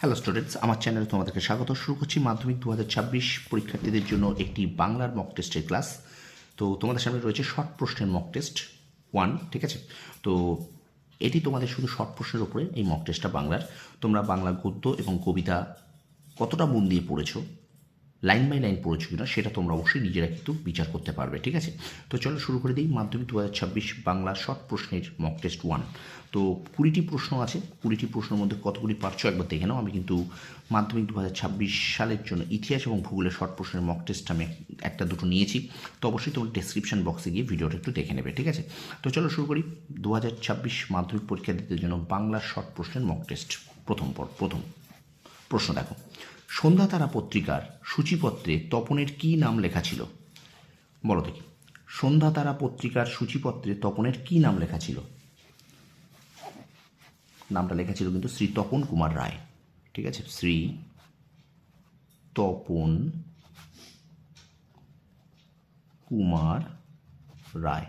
Hello students, আমার চ্যানেলে তোমাদেরকে স্বাগত। শুরু করছি মাধ্যমিক 2026 পরীক্ষার্থীদের জন্য একটি বাংলার মক টেস্টের ক্লাস। তো তোমাদের সামনে রয়েছে শর্ট প্রশ্নের মক টেস্ট 1, ঠিক আছে? তো এটি তোমাদের শুধু শর্ট প্রশ্নের উপরে এই মক টেস্টটা বাংলার। তোমরা বাংলা গদ্য এবং কবিতা কতটা মন দিয়ে পড়েছো, লাইন বাই লাইন পড়েছো কিনা সেটা তোমরা অবশ্যই নিজেরা কিন্তু বিচার করতে পারবে, ঠিক আছে? তো চলো শুরু করে দিই মাধ্যমিক 2026 বাংলা শর্ট প্রশ্নের মক টেস্ট 1। তো 20টি প্রশ্ন আছে। 20টি প্রশ্নের মধ্যে কতগুলি পারছো একবার দেখে নাও। আমি কিন্তু মাধ্যমিক 2026 সালের জন্য ইতিহাস এবং ভূগোলের শর্ট প্রশ্নের মক টেস্ট আমি একটা দুটো নিয়েছি। তো অবশ্যই তোমার ডেসক্রিপশন বক্সে গিয়ে ভিডিওটা একটু দেখে নেবে, ঠিক আছে? তো চলো শুরু করি 2026 মাধ্যমিক পরীক্ষার্থীদের জন্য বাংলা শর্ট প্রশ্নের মক টেস্ট। প্রথম প্রশ্ন দেখো, সন্ধ্যা তারা পত্রিকার সূচিপত্রে তপনের কী নাম লেখা ছিল? বলো দেখি, সন্ধ্যা তারা পত্রিকার সূচিপত্রে তপনের কী নাম লেখা ছিল? নামটা লেখা ছিল কিন্তু শ্রী তপন কুমার রায়, ঠিক আছে? শ্রী তপন কুমার রায়,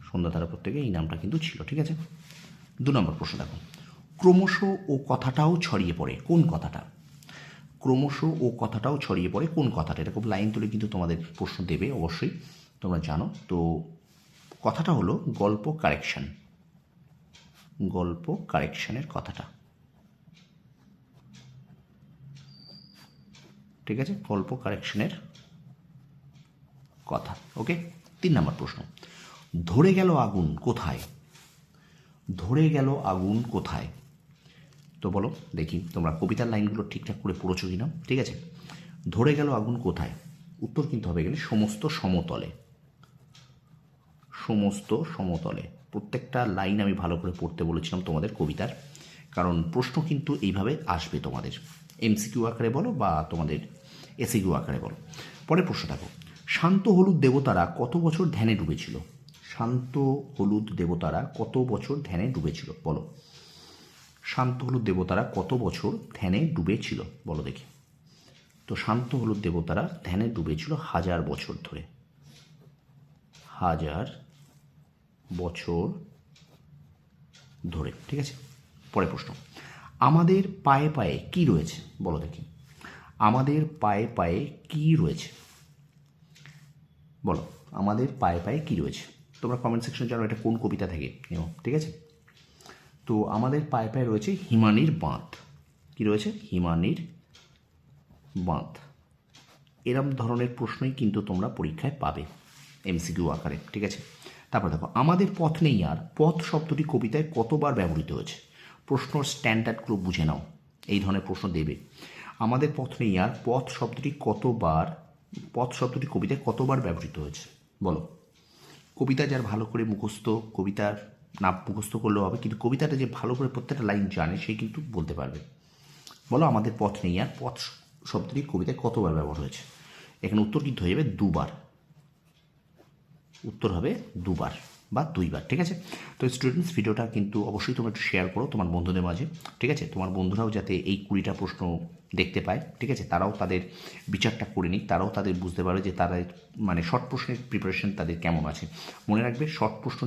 সন্ধ্যা তারা পত্রিকায় এই নামটা কিন্তু ছিল, ঠিক আছে? 2 নম্বর প্রশ্ন দেখো, ক্রমশ ও কথাটাও ছড়িয়ে পড়ে কোন কথাটা? ক্রমশ ও কথাটাও ছড়িয়ে পড়ে কোন কথাটা? এটা খুব লাইন তুলে কিন্তু তোমাদের প্রশ্ন দেবে, অবশ্যই তোমরা জানো। তো কথাটা হলো গল্প কারেকশন, গল্প কারেকশনের কথাটা, ঠিক আছে? গল্প কারেকশনের কথা, ওকে? 3 নম্বর প্রশ্ন, ধরে গেল আগুন কোথায়? ধরে গেল আগুন কোথায়? তো বলো দেখি তোমরা কবিতার লাইনগুলো ঠিকঠাক করে পড়েছো কিনা, ঠিক আছে? ধরে গেল আগুন কোথায়, উত্তর কিন্তু হবে গেলে সমস্ত সমতলে, সমস্ত সমতলে। প্রত্যেকটা লাইন আমি ভালো করে পড়তে বলেছিলাম তোমাদের কবিতার, কারণ প্রশ্ন কিন্তু এইভাবে আসবে তোমাদের, এমসিকিউ আকারে বলো বা তোমাদের এসিকিউ আকারে বলো। পরের প্রশ্ন দেখো, শান্ত হলুদ দেবতারা কত বছর ধ্যানে ডুবেছিল? শান্ত হলুদ দেবতারা কত বছর ধ্যানে ডুবেছিল? বলো, শান্ত হলুদ দেবতারা কত বছর ধ্যানে ডুবেছিল? বলো দেখি। তো শান্ত হলুদ দেবতারা ধ্যানে ডুবেছিল 1000 বছর ধরে, 1000 বছর ধরে, ঠিক আছে? পরের প্রশ্ন, আমাদের পায়ে পায়ে কি রয়েছে? বলো দেখি, আমাদের পায়ে পায়ে কি রয়েছে? বলো, আমাদের পায়ে পায়ে কি রয়েছে? তোমরা কমেন্ট সেকশনে জানো এটা কোন কবিতা থেকে নিও, ঠিক আছে? তো আমাদের পায়ে পায়ে রয়েছে হিমানির বাঁধ। কি রয়েছে? হিমানির বাঁধ। এরম ধরনের প্রশ্নই কিন্তু তোমরা পরীক্ষায় পাবে এমসিকিউ আকারে, ঠিক আছে? তারপর দেখো, আমাদের পথ নেই আর, পথ শব্দটি কবিতায় কতবার ব্যবহৃত হয়েছে? প্রশ্নর স্ট্যান্ডার্ডগুলো বুঝে নাও, এই ধরনের প্রশ্ন দেবে। আমাদের পথ নেই আর, পথ শব্দটি কতবার, পথ শব্দটি কবিতায় কতবার ব্যবহৃত হয়েছে? বলো। কবিতা যার ভালো করে মুখস্থ, কবিতার না মুখস্থ করলেও হবে, কিন্তু কবিতাটা যে ভালো করে প্রত্যেকটা লাইন জানে সে কিন্তু বলতে পারবে। বলো, আমাদের পথ নেই আর, পথ শব্দটি কবিতায় কতবার ব্যবহার হয়েছে? এখানে উত্তর কিন্তু হয়ে যাবে 2 বার, উত্তর হবে 2 বার বা 2 বার, ঠিক আছে? তো স্টুডেন্টস, ভিডিওটা কিন্তু অবশ্যই তোমরা একটু শেয়ার করো তোমার বন্ধুদের মাঝে, ঠিক আছে? তোমার বন্ধুরাও যাতে এই 20টা প্রশ্ন দেখতে পায়, ঠিক আছে? তারাও তাদের বিচারটা করে নিক, তারাও তাদের বুঝতে পারে যে তারা মানে শর্ট প্রশ্নের প্রিপারেশন তাদের কেমন আছে। মনে রাখবে, শর্ট প্রশ্ন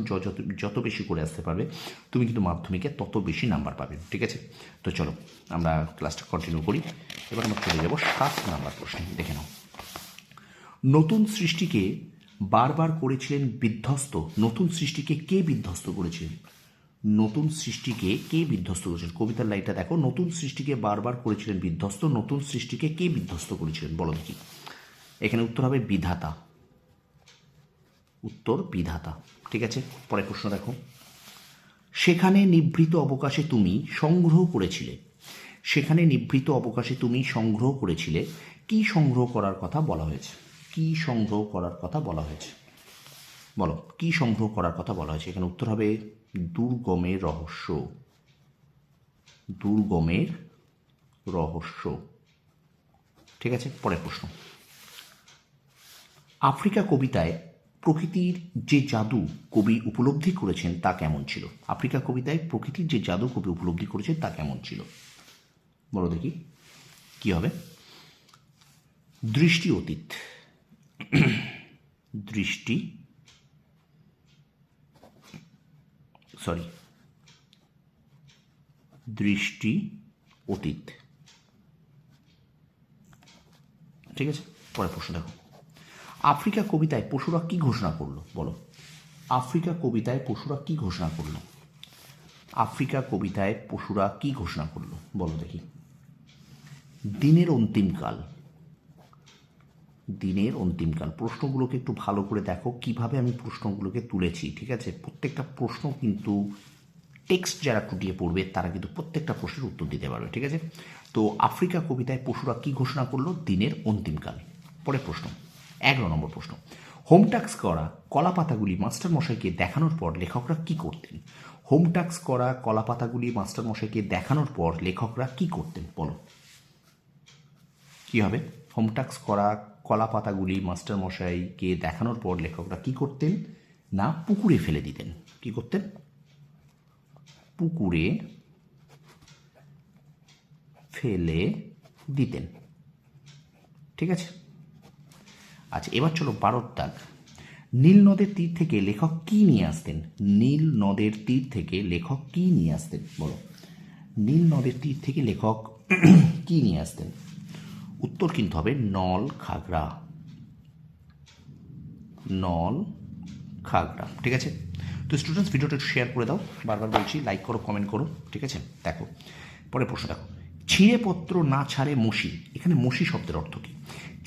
যত বেশি করে আসতে পারবে তুমি কিন্তু মাধ্যমিকে তত বেশি নাম্বার পাবে, ঠিক আছে? তো চলো আমরা ক্লাসটা কন্টিনিউ করি। এবার আমরা চলে যাবো 7 নাম্বার প্রশ্নে, দেখে নাও। নতুন সৃষ্টিকে বারবার করেছিলেন বিধ্বস্ত, নতুন সৃষ্টিকে কে বিধ্বস্ত করেছিলেন? নতুন সৃষ্টিকে কে বিধ্বস্ত করেছিলেন? কবিতার লাইনটা দেখো, নতুন সৃষ্টিকে বারবার করেছিলেন বিধ্বস্ত, নতুন সৃষ্টিকে কে বিধ্বস্ত করেছিলেন? বলো দেখি। এখানে উত্তর হবে বিধাতা, উত্তর বিধাতা, ঠিক আছে? পরের প্রশ্ন দেখো, সেখানে নিভৃত অবকাশে তুমি সংগ্রহ করেছিলে, সেখানে নিভৃত অবকাশে তুমি সংগ্রহ করেছিলে, কি সংগ্রহ করার কথা বলা হয়েছে? কি সংগ্রহ করার কথা বলা হয়েছে? বলো, কি সংগ্রহ করার কথা বলা হয়েছে? এখানে উত্তর হবে দুর্গমের রহস্য, দুর্গমের রহস্য, ঠিক আছে? পরের প্রশ্ন, আফ্রিকা কবিতায় প্রকৃতির যে জাদু কবি উপলব্ধি করেছেন তা কেমন ছিল? আফ্রিকা কবিতায় প্রকৃতির যে জাদু কবি উপলব্ধি করেছেন তা কেমন ছিল? বলো দেখি কি হবে? দৃষ্টি অতীত, দৃষ্টি দৃষ্টি অতীত। ঠিক আছে, পরের প্রশ্ন দেখো। আফ্রিকা কবিতায় পশুরা কি ঘোষণা করলো বলো। আফ্রিকা কবিতায় পশুরা কি ঘোষণা করলো। আফ্রিকা কবিতায় পশুরা কি ঘোষণা করলো বলো দেখি। দিনের অন্তিমকাল। দিনের অন্তিমকাল। প্রশ্নগুলোকে একটু ভালো করে দেখো কিভাবে আমি প্রশ্নগুলোকে তুলেছি। ঠিক আছে, প্রত্যেকটা প্রশ্ন কিন্তু টেক্সট যারা টুটিয়ে পড়বে তারা কিন্তু প্রত্যেকটা প্রশ্নের উত্তর দিতে পারবে। ঠিক আছে, তো আফ্রিকা কবিতায় পশুরা কি ঘোষণা করলো, দিনের অন্তিমকাল। পরের প্রশ্ন 11 নম্বর প্রশ্ন। হোম টাস্ক করা কলা পাতাগুলি মাস্টারমশাইকে দেখানোর পর লেখকরা কি করতেন। হোম টাস্ক করা কলা পাতাগুলি মাস্টারমশাইকে দেখানোর পর লেখকরা কি করতেন বলো। কি হবে? হোম টাস্ক করা কলা পাতাগুলি মাস্টারমশাইকে দেখানোর পর লেখকরা কি করতেন না পুকুরে ফেলে দিতেন। কি করতেন? পুকুরে ফেলে দিতেন। ঠিক আছে, আচ্ছা এবার চলো 12 দাগ। নীল নদের তীর থেকে লেখক কি নিয়ে আসতেন। নীল নদের তীর থেকে লেখক কি নিয়ে আসতেন বলো। নীল নদের তীর থেকে লেখক কি নিয়ে আসতেন। উত্তর কিন্তু হবে নল খাগড়া। নল খাগড়া। ঠিক আছে, তো স্টুডেন্টস ভিডিওটা একটু শেয়ার করে দাও, বারবার বলছি লাইক করো, কমেন্ট করো। ঠিক আছে, দেখো পরের প্রশ্ন দেখো। ছিঁড়ে পত্র না ছাড়ে মসি, এখানে মসি শব্দের অর্থ কী।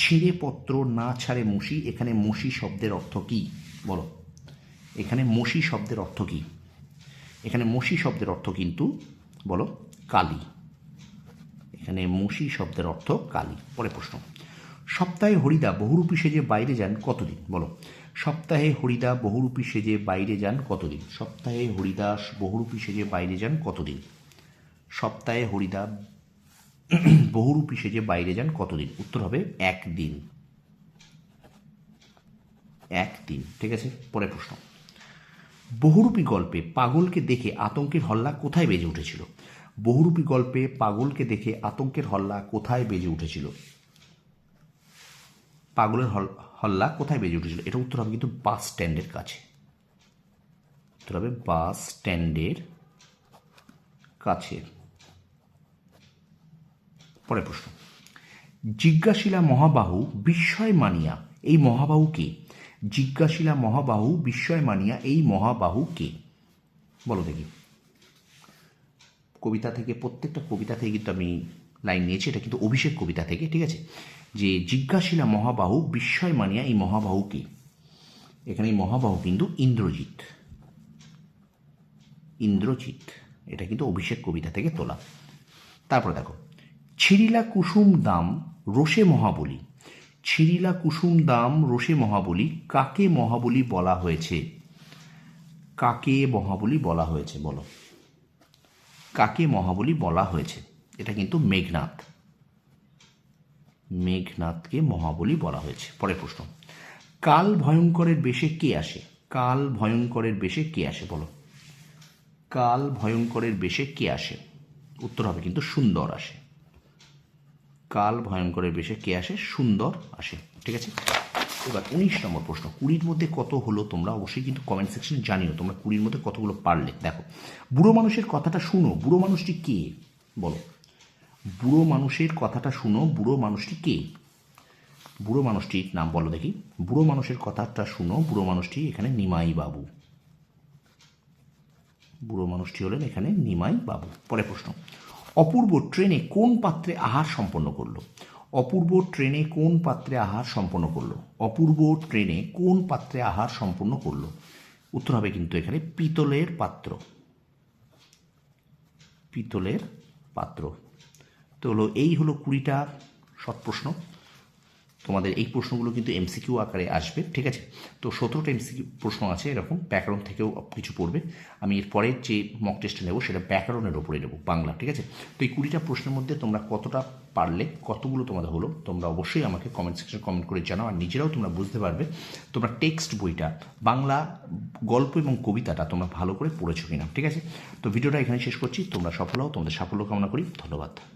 ছিঁড়ে পত্র না ছাড়ে মসি, এখানে মসি শব্দের অর্থ কী বলো। এখানে মসি শব্দের অর্থ কী। এখানে মসি শব্দের অর্থ কিন্তু বলো কালি। এখানে মসি শব্দের অর্থ কালি। পরের প্রশ্ন। সপ্তাহে হরিদা বহুরূপী সেজে বাইরে যান কতদিন বলো। সপ্তাহে হরিদা বহুরূপী সেজে বাইরে যান কতদিন। সপ্তাহে হরিদাস বহুরূপী সেজে বাইরে যান কতদিন। সপ্তাহে হরিদা বহুরূপী সেজে বাইরে যান কতদিন। উত্তর হবে 1 দিন। 1 দিন। ঠিক আছে, পরের প্রশ্ন। বহুরূপী গল্পে পাগলকে দেখে আতঙ্কের হল্লা কোথায় বেজে উঠেছিল। বহুরূপী গল্পে পাগলকে দেখে আতঙ্কের হল্লা কোথায় বেজে উঠেছিল। পাগলের হল্লা কোথায় বেজে উঠেছিল, এটা উত্তর হবে কিন্তু বাস স্ট্যান্ডের কাছে। উত্তর হবে বাস স্ট্যান্ডের কাছে। পরের প্রশ্ন। জিজ্ঞাসিলা মহাবাহু বিস্ময় মানিয়া এই মহাবাহু কে। জিজ্ঞাসিলা মহাবাহু বিস্ময় মানিয়া এই মহাবাহু কে বলো দেখি। কবিতা থেকে, প্রত্যেকটা কবিতা থেকে কিন্তু আমি লাইন নিয়েছি, এটা কিন্তু অভিষেক কবিতা থেকে। ঠিক আছে, যে জিজ্ঞাসিলা মহাবাহু বিস্ময় মানিয়া এই মহাবাহু কে। এখানে এই মহাবাহু কিন্তু ইন্দ্রজিৎ। ইন্দ্রজিৎ, এটা কিন্তু অভিষেক কবিতা থেকে তোলা। তারপর দেখো। ছিরিলা কুসুম দাম রোষে মহাবলী। ছিরিলা কুসুম দাম রোষে মহাবলী কাকে মহাবলী বলা হয়েছে। কাকে মহাবলী বলা হয়েছে বলো। কাকে মহাবলী বলা হয়েছে, এটা কিন্তু মেঘনাদ। মেঘনাদকে মহাবলী বলা হয়েছে। পরের প্রশ্ন। কাল ভয়ঙ্করের বেশে কে আসে। কাল ভয়ঙ্করের বেশে কে আসে বলো। কাল ভয়ঙ্করের বেশে কে আসে। উত্তর হবে কিন্তু সুন্দর আসে। কাল ভয়ঙ্করের বেশে কে আসে, সুন্দর আসে। ঠিক আছে, এবার 19 নম্বর প্রশ্ন। 20-র মধ্যে কত হলো তোমরা অবশ্যই কিন্তু কমেন্ট সেকশনে জানিও তোমরা 20-র মধ্যে কতগুলো পারলে। দেখো, বুড়ো মানুষের কথাটা শুনো, বুড়ো মানুষটি কে বলো। বুড়ো মানুষের কথাটা শুনো, বুড়ো মানুষটি কে। বুড়ো মানুষটির নাম বলো দেখি। বুড়ো মানুষের কথাটা শুনো, বুড়ো মানুষটি এখানে নিমাই বাবু। বুড়ো মানুষটি হলেন এখানে নিমাই বাবু। পরের প্রশ্ন। অপূর্ব ট্রেনে কোন পাত্রে আহার সম্পন্ন করলো। অপূর্ব ট্রেনে কোন পাত্রে আহার সম্পন্ন করলো। অপূর্ব ট্রেনে কোন পাত্রে আহার সম্পন্ন করলো। উত্তর হবে কিন্তু এখানে পিতলের পাত্র। পিতলের পাত্র। তো হলো এই হলো 20টা শর্ট প্রশ্ন। তোমাদের এই প্রশ্নগুলো কিন্তু এমসিকিউ আকারে আসবে। ঠিক আছে, তো 17টা এমসিকিউ প্রশ্ন আছে এরকম, ব্যাকরণ থেকেও কিছু পড়বে। আমি এর পরের যে মক টেস্টটা নেবো সেটা ব্যাকরণের ওপরে নেবো, বাংলা। ঠিক আছে, তো এই 20টা প্রশ্নের মধ্যে তোমরা কতটা পারলে, কতগুলো তোমাদের হলো, তোমরা অবশ্যই আমাকে কমেন্ট সেকশনে কমেন্ট করে জানাও। আর নিজেরাও তোমরা বুঝতে পারবে তোমরা টেক্সট বইটা, বাংলা গল্প এবং কবিতাটা তোমরা ভালো করে পড়েছো কিনা। ঠিক আছে, তো ভিডিওটা এখানে শেষ করছি। তোমরা সফল হও, তোমাদের সাফল্য কামনা করি। ধন্যবাদ।